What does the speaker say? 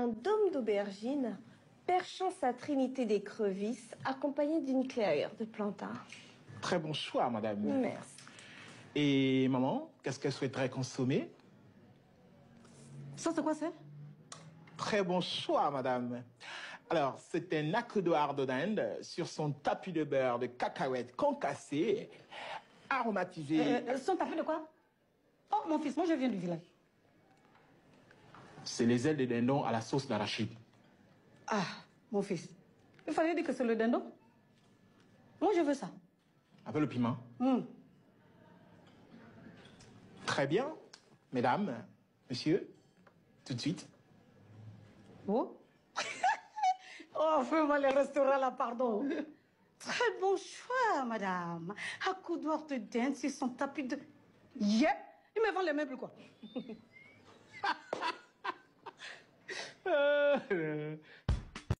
Un dôme d'aubergine perchant sa trinité d'écrevisses accompagné d'une clairière de plantain. Très bon choix, madame. Merci. Et maman, qu'est-ce qu'elle souhaiterait consommer? Ça, c'est quoi, c'est? Très bon choix, madame. Alors, c'est un accoudoir de dinde sur son tapis de beurre de cacahuètes concassées, aromatisé. Son tapis de quoi? Oh, mon fils, moi, je viens du village. C'est les ailes de dindon à la sauce d'arachide. Ah, mon fils. Il fallait dire que c'est le dindon. Moi, je veux ça. Avec le piment. Très bien. Mesdames, monsieur, tout de suite. Oh. Oh, fais-moi les restaurants là, pardon. Très bon choix, madame. Accoudoir de dinde sur son tapis de... Yeah! Il me vend les meubles, quoi.